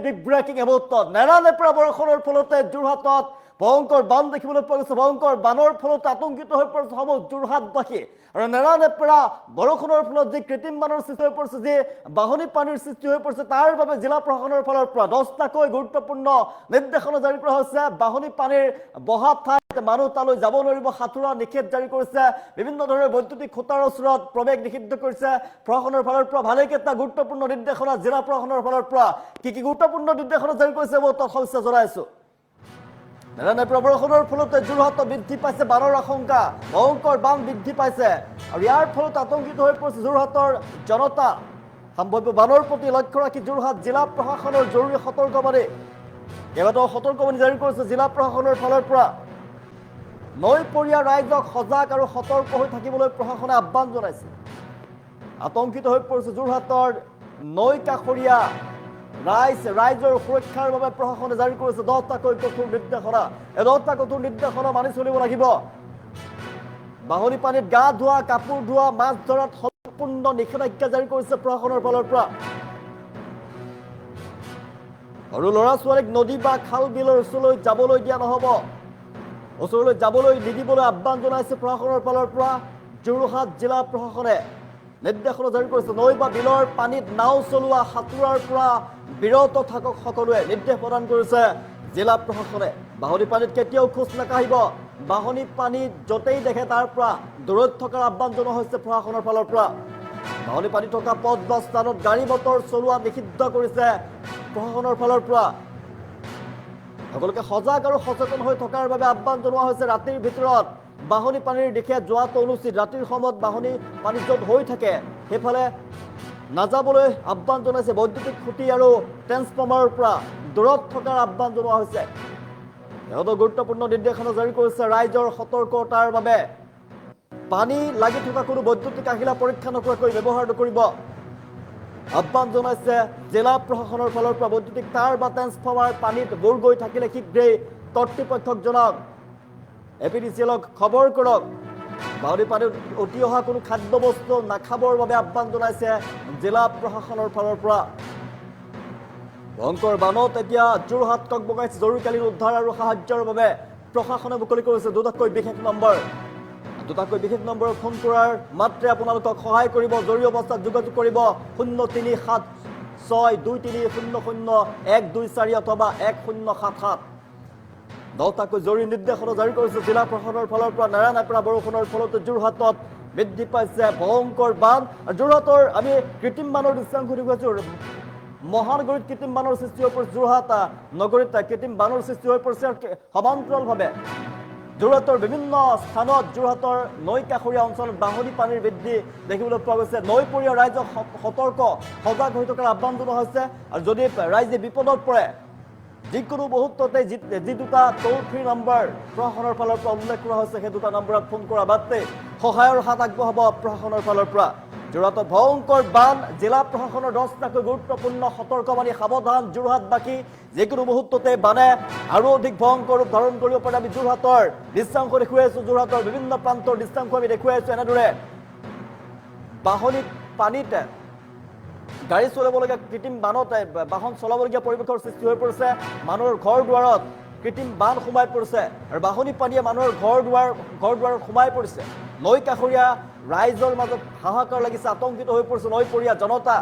Big breaking মুহূৰ্ত নেৰানেপেৰা বৰষুণৰ ফলতে যোৰহাটত ভয়ংকৰ বান দেখিবলৈ পোৱা গৈছে। ভয়ংকৰ বানৰ ফলতে আতংকিত হৈ পৰিছে সমূহ যোৰহাটবাসী। আৰু নেৰানেপেৰা বৰষুণৰ ফলত যি কৃত্ৰিম বানৰ সৃষ্টি হৈ পৰিছে, যি বাহনী পানীৰ সৃষ্টি হৈ পৰিছে, তাৰ বাবে জিলা প্ৰশাসনৰ ফালৰ পৰা 10টাকৈ গুৰুত্বপূৰ্ণ নিৰ্দেশনা জাৰি কৰা হৈছে। বাহনী পানীৰ বহা ঠাইত মানুহ তালৈ যাব নোৱাৰিব, সাঁতোৰা নিষেধ জাৰি কৰিছে। বিভিন্ন ধৰণৰ বৈদ্যুতিক খুঁটাৰ ওচৰত প্ৰৱেশ নিষিদ্ধ কৰিছে প্ৰশাসনৰ ফালৰ পৰা। ভালেকেইটা গুৰুত্বপূৰ্ণ নিৰ্দেশনা জিলা প্ৰশাসনৰ ফালৰ পৰা। কি গুৰুত্বপূৰ্ণ নিৰ্দেশনা জাৰি কৰিছে মই তথ্য জনাইছো। নেৰানেপেৰা বৰষুণৰ ফলতে যোৰহাটত বৃদ্ধি পাইছে বানৰ আশংকা। ভয়ংকৰ বান বৃদ্ধি পাইছে আৰু ইয়াৰ ফলত আতংকিত হৈ পৰিছে যোৰহাটৰ জনতা। সম্ভাৱ্য বানৰ প্ৰতি লক্ষ্য ৰাখি যোৰহাট জিলা প্ৰশাসনৰ জৰুৰী সতৰ্কবাণী কেইবাটাও সতৰ্কবাণী জাৰি কৰিছে জিলা প্ৰশাসনৰ ফালৰ পৰা। নৈপৰীয়া ৰাইজক সজাগ আৰু সতৰ্ক হৈ থাকিবলৈ প্ৰশাসনে আহ্বান জনাইছে। আতংকিত হৈ পৰিছে যোৰহাটৰ নৈ কাষৰীয়া ৰাইজৰ সুৰক্ষাৰ বাবে প্ৰশাসনে জাৰি কৰিছে 10টাকৈ কঠোৰ নিৰ্দেশনা। এই 10টা কঠোৰ নিৰ্দেশনা মানি চলিব লাগিব। বাহনী পানীত গা ধোৱা, কাপোৰ ধোৱা, মাছ ধৰাত সম্পূৰ্ণ নিষেধাজ্ঞা জাৰি কৰিছে প্ৰশাসনৰ ফালৰ পৰা। আৰু ল'ৰা ছোৱালীক নদী বা খাল বিলৰ ওচৰলৈ যাবলৈ দিয়া নহ'ব, ওচৰলৈ যাবলৈ নিদিবলৈ আহ্বান জনাইছে প্ৰশাসনৰ ফালৰ পৰা। যোৰহাট জিলা প্ৰশাসনে নিৰ্দেশনা জাৰি কৰিছে। নৈ বা বিলৰ পানীত নাও চলোৱা, সাঁতোৰাৰ পৰা বিৰত থাকক সকলোৱে নিৰ্দেশ প্ৰদান কৰিছে জিলা প্ৰশাসনে। বাহনী পানীত কেতিয়াও খোজ নাকাঢ়িব। বাহনী পানীত য'তেই দেখে তাৰ পৰা দূৰত থকাৰ আহ্বান জনোৱা হৈছে প্ৰশাসনৰ ফালৰ পৰা। বাহনী পানী থকা পথ বা স্থানত গাড়ী মটৰ চলোৱা নিষিদ্ধ কৰিছে প্ৰশাসনৰ ফালৰ পৰা। সকলোকে সজাগ আৰু সচেতন হৈ থকাৰ বাবে আহ্বান জনোৱা হৈছে। ৰাতিৰ ভিতৰত বাহনী পানীৰ দিশে যোৱাটো অনুচিত। ৰাতিৰ সময়ত বাহনী পানী য'ত হৈ থাকে সেইফালে নাযাবলৈ আহ্বান জনাইছে। বৈদ্যুতিক খুঁটি আৰু ট্ৰেন্সফৰ্মাৰৰ পৰা দূৰত থকাৰ আহ্বান জনোৱা হৈছে। সিহঁতৰ গুৰুত্বপূৰ্ণ নিৰ্দেশনা জাৰি কৰিছে ৰাইজৰ সতৰ্কতাৰ বাবে। পানী লাগি থকা কোনো বৈদ্যুতিক আহিলা পৰীক্ষা নকৰাকৈ ব্যৱহাৰ নকৰিব আহ্বান জনাইছে জিলা প্ৰশাসনৰ ফালৰ পৰা। বৈদ্যুতিক তাঁৰ বা ট্ৰেন্সফৰ্মাৰ পানীত বুৰ গৈ থাকিলে শীঘ্ৰেই কৰ্তৃপক্ষক জনাওক, APDCLক খবৰ কৰক। বাহনী পানীত উটি অহা কোনো খাদ্য বস্তু নাখাবৰ বাবে আহ্বান জনাইছে জিলা প্ৰশাসনৰ ফালৰ পৰা। ভয়ংকৰ বানত এতিয়া যোৰহাটক বগাইছে জৰুৰীকালীন উদ্ধাৰ আৰু সাহায্যৰ বাবে প্ৰশাসনে মুকলি কৰিছে দুটাকৈ বিশেষ নম্বৰ। দুটাকৈ বিশেষ নম্বৰত ফোন কৰাৰ মাত্ৰে আপোনালোকক সহায় কৰিব। জৰুৰী অৱস্থাত যোগাযোগ কৰিব 03762300124 অথবা 1077। 10টাকৈ জৰুৰী নিৰ্দেশনা জাৰি কৰিছে জিলা প্ৰশাসনৰ ফালৰ পৰা। নেৰানেপেৰা বৰষুণৰ ফলতে যোৰহাটত বৃদ্ধি পাইছে ভয়ংকৰ বান। যোৰহাটৰ আমি কৃত্ৰিম বানৰ দৃশ্যাংশ দেখুৱাইছো। মহানগৰীত কৃত্ৰিম বানৰ সৃষ্টি হৈ পৰিছে। যোৰহাট নগৰীত কৃত্ৰিম বানৰ সৃষ্টি হৈ পৰিছে। সমান্তৰালভাৱে যোৰহাটৰ বিভিন্ন স্থানত যোৰহাটৰ নৈ কাষৰীয়া অঞ্চলত বাহনী পানীৰ বৃদ্ধি দেখিবলৈ পোৱা গৈছে। নৈপৰীয়া ৰাইজক সতৰ্ক সজাগ হৈ থকাৰ আহ্বান জনোৱা হৈছে। আৰু যদি ৰাইজে বিপদত পৰে যিকোনো মুহূৰ্ততে যি দুটা টোল ফ্ৰী নম্বৰ প্ৰশাসনৰ ফালৰ পৰা উল্লেখ কৰা হৈছে সেই দুটা নম্বৰত ফোন কৰা বাদতে সহায়ৰ হাত আগবঢ়াব প্ৰশাসনৰ ফালৰ পৰা। যোৰহাটত ভয়ংকৰ বান, জিলা প্ৰশাসনৰ 10টাকৈ গুৰুত্বপূৰ্ণ সতৰ্কবাণী। সাৱধান যোৰহাটবাসী, যিকোনো মুহূৰ্ততে বানে আৰু অধিক ভয়ংকৰ ৰূপ ধাৰণ কৰিব পাৰে। আমি যোৰহাটৰ দৃশ্যাংশ দেখুৱাই আছো। যোৰহাটৰ বিভিন্ন প্ৰান্তৰ দৃশ্যাংশ আমি দেখুৱাই আছো। এনেদৰে বাহনী পানীত গাড়ী চলাবলগীয়া কৃত্ৰিম বানত বাহন চলাবলগীয়া পৰিৱেশৰ সৃষ্টি হৈ পৰিছে। মানুহৰ ঘৰ দুৱাৰত কৃত্ৰিম বান সোমাই পৰিছে আৰু বাহনী পানীয়ে মানুহৰ ঘৰ দুৱাৰত সোমাই পৰিছে। নৈ কাষৰীয়া ৰাইজৰ মাজত হাহাকাৰ লাগিছে, আতংকিত হৈ পৰিছে নৈপৰীয়া জনতা।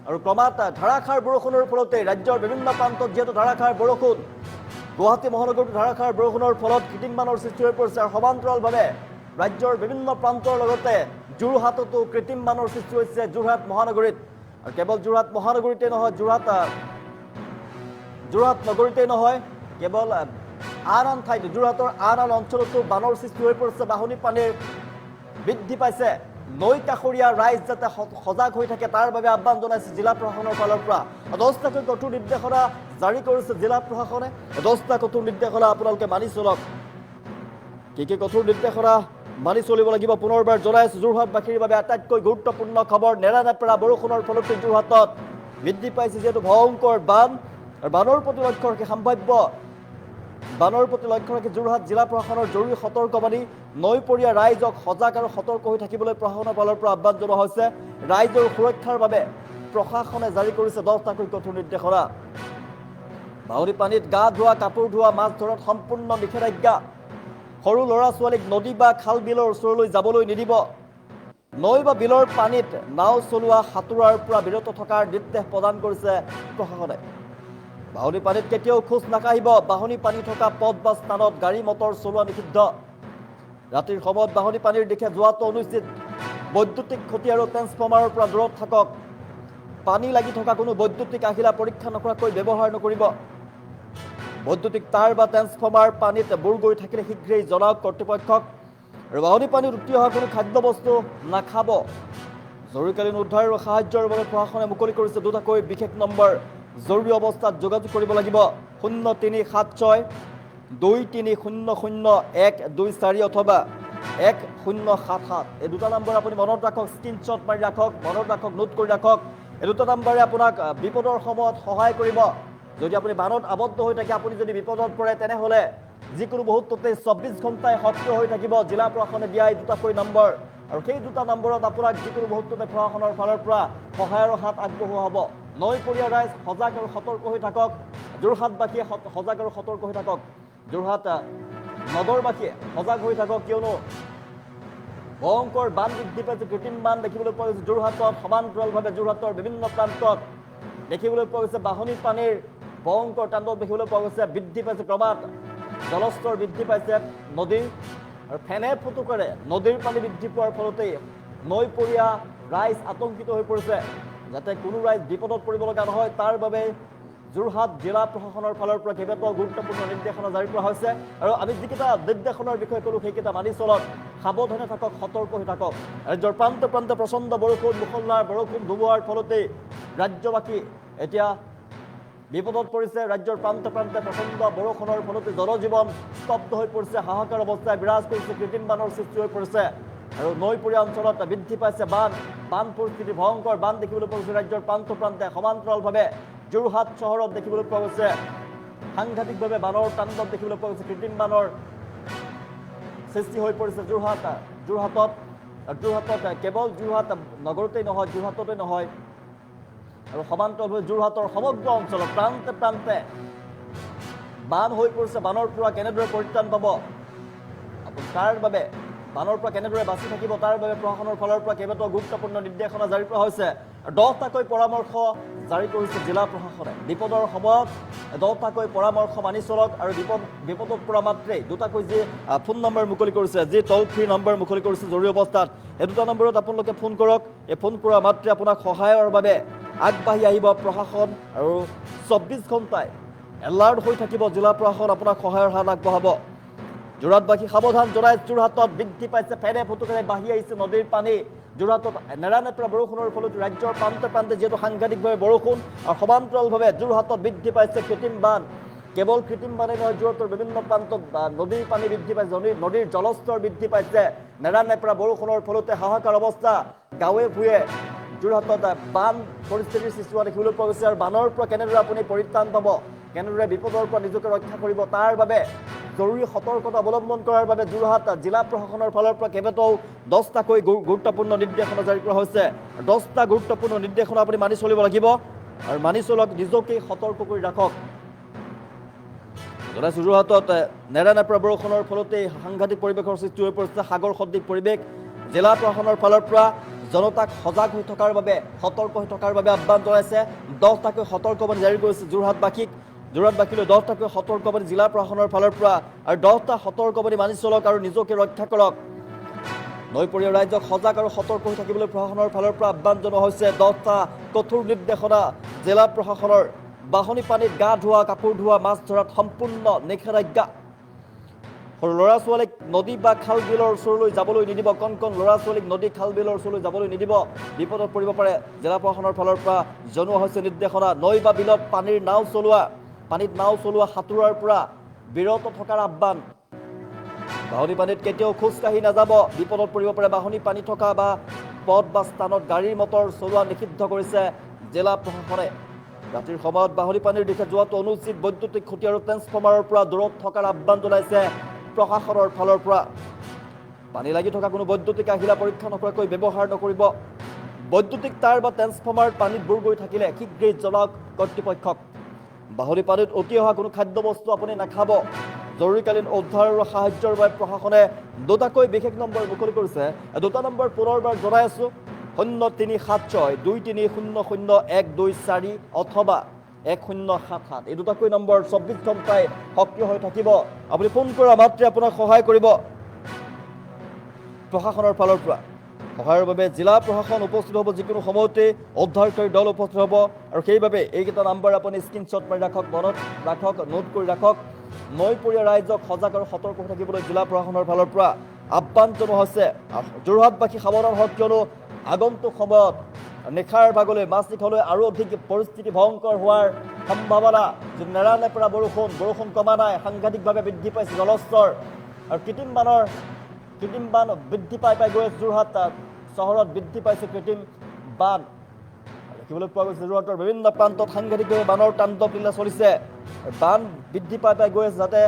আৰু ক্ৰমাৎ ধাৰাসাৰ বৰষুণৰ ফলতে ৰাজ্যৰ বিভিন্ন প্ৰান্তত যিহেতু ধাৰাসাৰ বৰষুণ, গুৱাহাটী মহানগৰীত ধাৰাসাৰ বৰষুণৰ ফলত কৃত্ৰিম বানৰ সৃষ্টি হৈ পৰিছে। আৰু সমান্তৰালভাৱে ৰাজ্যৰ বিভিন্ন প্ৰান্তৰ লগতে যোৰহাটতো কৃত্ৰিম বানৰ সৃষ্টি হৈছে যোৰহাট মহানগৰীত। আৰু কেৱল যোৰহাট মহানগৰীতে নহয়, যোৰহাট নগৰীতে নহয়, কেৱল আন ঠাইত যোৰহাটৰ আন অঞ্চলতো বানৰ সৃষ্টি হৈ পৰিছে। বাহনী পানীৰ বৃদ্ধি পাইছে। নৈ কাষৰীয়া ৰাইজ যাতে সজাগ হৈ থাকে তাৰ বাবে আহ্বান জনাইছে জিলা প্ৰশাসনৰ ফালৰ পৰা। 10টাকৈ কঠোৰ নিৰ্দেশনা জাৰি কৰিছে জিলা প্ৰশাসনে। 10টা কঠোৰ নিৰ্দেশনা আপোনালোকে মানি চলক। কি কঠোৰ নিৰ্দেশনা মানি চলিব লাগিব পুনৰবাৰ জনাই আছো। যোৰহাটবাসীৰ বাবে আটাইতকৈ গুৰুত্বপূৰ্ণ খবৰ। নেৰানেপেৰা বৰষুণৰ ফলতে যোৰহাটত বৃদ্ধি পাইছে যিহেতু ভয়ংকৰ বান। আৰু বানৰ প্ৰতি লক্ষ্য ৰাখি সম্ভাৱ্য বানৰ প্ৰতি লক্ষ্য ৰাখি যোৰহাট জিলা প্ৰশাসনৰ জৰুৰী সতৰ্কবাণী। নৈপৰীয়া ৰাইজক সজাগ আৰু সতৰ্ক হৈ থাকিবলৈ প্ৰশাসনৰ ফালৰ পৰা আহ্বান জনোৱা হৈছে। ৰাইজৰ সুৰক্ষাৰ বাবে প্ৰশাসনে জাৰি কৰিছে 10টাকৈ কঠোৰ নিৰ্দেশনা। বাঢ়নী পানীত গা ধোৱা কাপোৰ ধোৱা মাছ ধৰাত সম্পূৰ্ণ নিষেধাজ্ঞা সৰু ল'ৰা ছোৱালীক নদী বা খাল বিলৰ ওচৰলৈ যাবলৈ নিদিব নৈ বা বিলৰ পানীত নাও চলোৱা সাঁতোৰাৰ পৰা বিৰত থকাৰ নিৰ্দেশ প্ৰদান কৰিছে প্ৰশাসনে বাঢ়নী পানীত কেতিয়াও খোজ নাকাঢ়িব বাঢ়নী পানী থকা পথ বা স্থানত গাড়ী মটৰ চলোৱা নিষিদ্ধ ৰাতিৰ সময়ত বাঢ়নী পানীৰ দিশে যোৱাটো অনুচিত বৈদ্যুতিক খুঁটি আৰু ট্ৰেন্সফৰ্মাৰৰ পৰা দূৰত থাকক পানী লাগি থকা কোনো বৈদ্যুতিক আহিলা পৰীক্ষা নকৰাকৈ ব্যৱহাৰ নকৰিব বৈদ্যুতিক তাঁৰ বা ট্ৰেন্সফৰ্মাৰ পানীত বুৰ গৈ থাকিলে শীঘ্ৰেই জনাওক কৰ্তৃপক্ষক আৰু বাঢ়নী পানীত উটি অহা কোনো খাদ্যবস্তু নাখাব জৰুৰীকালীন উদ্ধাৰ আৰু সাহায্যৰ বাবে প্ৰশাসনে মুকলি কৰিছে দুটাকৈ বিশেষ নম্বৰ জৰুৰী অৱস্থাত যোগাযোগ কৰিব লাগিব 0376 2300 অথবা 1077 এই দুটা নম্বৰ আপুনি মনত ৰাখক স্ক্ৰীনশ্বট মাৰি ৰাখক মনত ৰাখক নোট কৰি ৰাখক এই দুটা নম্বৰে আপোনাক বিপদৰ সময়ত সহায় কৰিব যদি আপুনি বানত আবদ্ধ হৈ থাকে আপুনি যদি বিপদত পৰে তেনেহলে যিকোনো মুহূৰ্ততে 24 ঘণ্টাই সক্ৰিয় হৈ থাকিব জিলা প্ৰশাসনে দিয়া এই দুটাকৈ নম্বৰ আৰু সেই দুটা নম্বৰত আপোনাক যিকোনো মুহূৰ্ততে প্ৰশাসনৰ ফালৰ পৰা সহায়ৰ হাত আগবঢ়োৱা হ'ব নৈপৰীয়া ৰাইজ সজাগ আৰু সতৰ্ক হৈ থাকক যোৰহাটবাসীয়ে সজাগ আৰু সতৰ্ক হৈ থাকক যোৰহাট নগৰবাসীয়ে সজাগ হৈ থাকক কিয়নো ভয়ংকৰ বান বৃদ্ধি পাইছে কৃত্ৰিম বান দেখিবলৈ পোৱা গৈছে যোৰহাটত সমান্তৰালভাৱে যোৰহাটৰ বিভিন্ন প্ৰান্তত দেখিবলৈ পোৱা গৈছে বাঢ়নী পানীৰ ভয়ংকৰ তাণ্ডৱ দেখিবলৈ পোৱা গৈছে বৃদ্ধি পাইছে ক্ৰমাৎ জলস্তৰ বৃদ্ধি পাইছে নদীৰ আৰু ফেনে ফুটুকাৰে নদীৰ পানী বৃদ্ধি পোৱাৰ ফলতেই নৈপৰীয়া ৰাইজ আতংকিত হৈ পৰিছে যাতে কোনো ৰাইজ বিপদত পৰিব লগা নহয় তাৰ বাবে যোৰহাট জিলা প্ৰশাসনৰ ফালৰ পৰা কেইবাটাও গুৰুত্বপূৰ্ণ নিৰ্দেশনা জাৰি কৰা হৈছে আৰু আমি যিকেইটা নিৰ্দেশনাৰ বিষয়ে ক'লোঁ সেইকেইটা মানি চলক সাৱধানে থাকক সতৰ্ক হৈ থাকক ৰাজ্যৰ প্ৰান্তে প্ৰান্তে প্ৰচণ্ড বৰষুণ মুষলধাৰ বৰষুণ ধুমুহাৰ ফলতেই ৰাজ্যবাসী এতিয়া বিপদত পৰিছে ৰাজ্যৰ প্ৰান্তে প্ৰান্তে প্ৰচণ্ড বৰষুণৰ ফলতে জনজীৱন স্তব্ধ হৈ পৰিছে হাহাকাৰ অৱস্থাই বিৰাজ কৰিছে কৃত্ৰিম বানৰ সৃষ্টি হৈ পৰিছে আৰু নৈপৰীয়া অঞ্চলত বৃদ্ধি পাইছে বান পৰিস্থিতি ভয়ংকৰ বান দেখিবলৈ পোৱা গৈছে ৰাজ্যৰ প্ৰান্তে প্ৰান্তে সমান্তৰালভাৱে যোৰহাট চহৰত দেখিবলৈ পোৱা গৈছে সাংঘাতিকভাৱে বানৰ তাণ্ডৱ দেখিবলৈ পোৱা গৈছে কৃত্ৰিম বানৰ সৃষ্টি হৈ পৰিছে যোৰহাটত কেৱল যোৰহাট নগৰতেই নহয় যোৰহাটতে নহয় আৰু সমান্তৰালভাৱে যোৰহাটৰ সমগ্ৰ অঞ্চলত প্ৰান্তে প্ৰান্তে বান হৈ পৰিছে বানৰ পৰা কেনেদৰে পৰিত্ৰাণ পাব আপুনি তাৰ বাবে বানৰ পৰা কেনেদৰে বাচি থাকিব তাৰ বাবে প্ৰশাসনৰ ফালৰ পৰা কেইবাটাও গুৰুত্বপূৰ্ণ নিৰ্দেশনা জাৰি কৰা হৈছে 10টাকৈ পৰামৰ্শ জাৰি কৰিছে জিলা প্ৰশাসনে বিপদৰ সময়ত 10টাকৈ পৰামৰ্শ মানি চলক আৰু বিপদত পৰা মাত্ৰেই দুটাকৈ যি ফোন নম্বৰ মুকলি কৰিছে যি টল ফ্ৰী নম্বৰ মুকলি কৰিছে জৰুৰী অৱস্থাত এই দুটা নম্বৰত আপোনালোকে ফোন কৰক এই ফোন কৰা মাত্ৰে আপোনাক সহায়ৰ বাবে আগবাঢ়ি আহিব প্ৰশাসন আৰু 24 ঘণ্টাই এলাৰ্ট হৈ থাকিব জিলা প্ৰশাসন আপোনাক সহায়ৰ হাত আগবঢ়াব যোৰহাটবাসী সাৱধান জনাই যোৰহাটত বৃদ্ধি পাইছে ফেনে ফুটুকাৰে বাঢ়ি আহিছে নদীৰ পানী যোৰহাটত নেৰানেপেৰা বৰষুণৰ ফলত ৰাজ্যৰ প্ৰান্তে প্ৰান্তে যিহেতু সাংঘাতিকভাৱে বৰষুণ আৰু সমান্তৰালভাৱে যোৰহাটত বৃদ্ধি পাইছে কৃত্ৰিম বান কেৱল কৃত্ৰিম বানে নহয় যোৰহাটৰ বিভিন্ন প্ৰান্তত নদীৰ পানী বৃদ্ধি পাইছে নদীৰ জলস্তৰ বৃদ্ধি পাইছে নেৰানেপেৰা বৰষুণৰ ফলতে হাহাকাৰ অৱস্থা গাঁৱে ভূঞে যোৰহাটত বান পৰিস্থিতিৰ সৃষ্টি হোৱা দেখিবলৈ পোৱা গৈছে আৰু বানৰ পৰা কেনেদৰে আপুনি পৰিত্ৰাণ পাব কেনেদৰে বিপদৰ পৰা নিজকে ৰক্ষা কৰিব তাৰ বাবে জৰুৰী সতৰ্কতা অৱলম্বন কৰাৰ বাবে যোৰহাট জিলা প্ৰশাসনৰ ফালৰ পৰা কেইবাটাও 10টাকৈ গুৰুত্বপূৰ্ণ নিৰ্দেশনা জাৰি কৰা হৈছে 10টা গুৰুত্বপূৰ্ণ নিৰ্দেশনা আপুনি মানি চলিব লাগিব আৰু মানি চলক নিজকে সতৰ্ক কৰি ৰাখক যোৰহাটত নেৰানেপেৰা বৰষুণৰ ফলতেই সাংঘাতিক পৰিৱেশৰ সৃষ্টি হৈ পৰিছে সাগৰ সদৃশ পৰিৱেশ জিলা প্ৰশাসনৰ ফালৰ পৰা জনতাক সজাগ হৈ থকাৰ বাবে সতৰ্ক হৈ থকাৰ বাবে আহ্বান জনাইছে 10টাকৈ সতৰ্কবাণী জাৰি কৰিছে যোৰহাটবাসীলৈ 10টাকৈ সতৰ্কবাণী জিলা প্ৰশাসনৰ ফালৰ পৰা আৰু 10টা সতৰ্কবাণী মানি চলক আৰু নিজকে ৰক্ষা কৰক নৈপৰীয়া ৰাইজক সজাগ আৰু সতৰ্ক হৈ থাকিবলৈ প্ৰশাসনৰ ফালৰ পৰা আহ্বান জনোৱা হৈছে 10টা কঠোৰ নিৰ্দেশনা জিলা প্ৰশাসনৰ বাঢ়নী পানীত গা ধোৱা কাপোৰ ধোৱা মাছ ধৰাত সম্পূৰ্ণ নিষেধাজ্ঞা সৰু ল'ৰা ছোৱালীক নদী বা খাল বিলৰ ওচৰলৈ যাবলৈ নিদিব কণ ল'ৰা ছোৱালীক নদী খাল বিলৰ ওচৰলৈ যাবলৈ নিদিব বিপদত পৰিব পাৰে জিলা প্ৰশাসনৰ ফালৰ পৰা জনোৱা হৈছে নিৰ্দেশনা নৈ বা বিলত পানীত নাও চলোৱা সাঁতোৰাৰ পৰা বিৰত থকাৰ আহ্বান বাঢ়নী পানীত কেতিয়াও খোজকাঢ়ি নাযাব বিপদত পৰিব পাৰে বাঢ়নী পানী থকা বা পথ বা স্থানত গাড়ী মটৰ চলোৱা নিষিদ্ধ কৰিছে জিলা প্ৰশাসনে ৰাতিৰ সময়ত বাঢ়নী পানীৰ দিশে যোৱাটো অনুচিত বৈদ্যুতিক খুঁটি আৰু ট্ৰেন্সফৰ্মাৰৰ পৰা দূৰত থকাৰ আহ্বান জনাইছে প্ৰশাসনৰ ফালৰ পৰা পানী লাগি থকা কোনো বৈদ্যুতিক আহিলা পৰীক্ষা নকৰাকৈ ব্যৱহাৰ নকৰিব বৈদ্যুতিক তাঁৰ বা ট্ৰেন্সফৰ্মাৰ পানীত বুৰ গৈ থাকিলে শীঘ্ৰেই জনাওক কৰ্তৃপক্ষক বাহলি পানীত উটি অহা কোনো খাদ্যবস্তু আপুনি নাখাব। জৰুৰীকালীন উদ্ধাৰ আৰু সাহায্যৰ বাবে প্ৰশাসনে দুটাকৈ বিশেষ নম্বৰ মুকলি কৰিছে। দুটা নম্বৰ পুনৰবাৰ জনাই আছোঁ, 037623000124 অথবা 1077। এই দুটাকৈ নম্বৰ 24 ঘণ্টাই সক্ৰিয় হৈ থাকিব। আপুনি ফোন কৰা মাত্ৰে আপোনাক সহায় কৰিব প্ৰশাসনৰ ফালৰ পৰা। সহায়ৰ বাবে জিলা প্ৰশাসন উপস্থিত হ'ব, যিকোনো সময়তে উদ্ধাৰকাৰী দল উপস্থিত হ'ব। আৰু সেইবাবে এইকেইটা নাম্বাৰ আপুনি স্ক্ৰীনশ্বট মাৰি ৰাখক, মনত ৰাখক, নোট কৰি ৰাখক। নৈপৰীয়া ৰাইজক সজাগ আৰু সতৰ্ক হৈ থাকিবলৈ জিলা প্ৰশাসনৰ ফালৰ পৰা আহ্বান জনোৱা হৈছে। যোৰহাটবাসী সাৱধান হওক, কিয়নো আগন্তুক সময়ত নিশাৰ ভাগলৈ মাছনিশালৈ আৰু অধিক পৰিস্থিতি ভয়ংকৰ হোৱাৰ সম্ভাৱনা। নেৰানেপেৰা বৰষুণ কমা নাই, সাংঘাতিকভাৱে বৃদ্ধি পাইছে জলস্তৰ। আৰু কৃত্ৰিম বান বৃদ্ধি পাই গৈ আছে। যোৰহাট চহৰত বৃদ্ধি পাইছে কৃত্ৰিম বান। দেখিবলৈ পোৱা গৈছে যোৰহাটৰ বিভিন্ন প্ৰান্তত সাংঘাতিকভাৱে বানৰ তাণ্ডৱ লীলা চলিছে। বান বৃদ্ধি পাই গৈ আছে। যাতে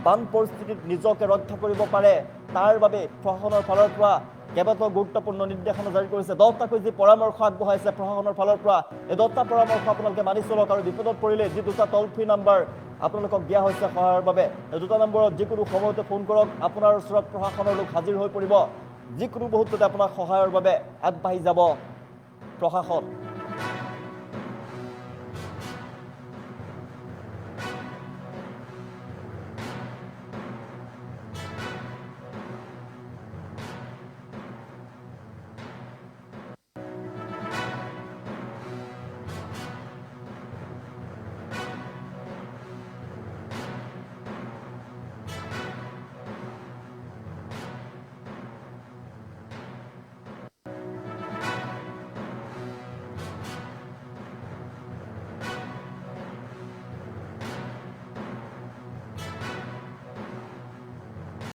বান পৰিস্থিতিত নিজকে ৰক্ষা কৰিব পাৰে, তাৰ বাবে প্ৰশাসনৰ ফালৰ পৰা কেইবাটাও গুৰুত্বপূৰ্ণ নিৰ্দেশনা জাৰি কৰিছে। 10টাকৈ যি পৰামৰ্শ আগবঢ়াইছে প্ৰশাসনৰ ফালৰ পৰা, এই 10টা পৰামৰ্শ আপোনালোকে মানি চলক। আৰু বিপদত পৰিলে যি দুটা টল ফ্ৰী নাম্বাৰ আপোনালোকক দিয়া হৈছে সহায়ৰ বাবে, এই দুটা নম্বৰত যিকোনো সময়তে ফোন কৰক। আপোনাৰ ওচৰত প্ৰশাসনৰ লোক হাজিৰ হৈ পৰিব। যিকোনো মুহূৰ্ততে আপোনাক সহায়ৰ বাবে আগবাঢ়ি যাব প্ৰশাসন।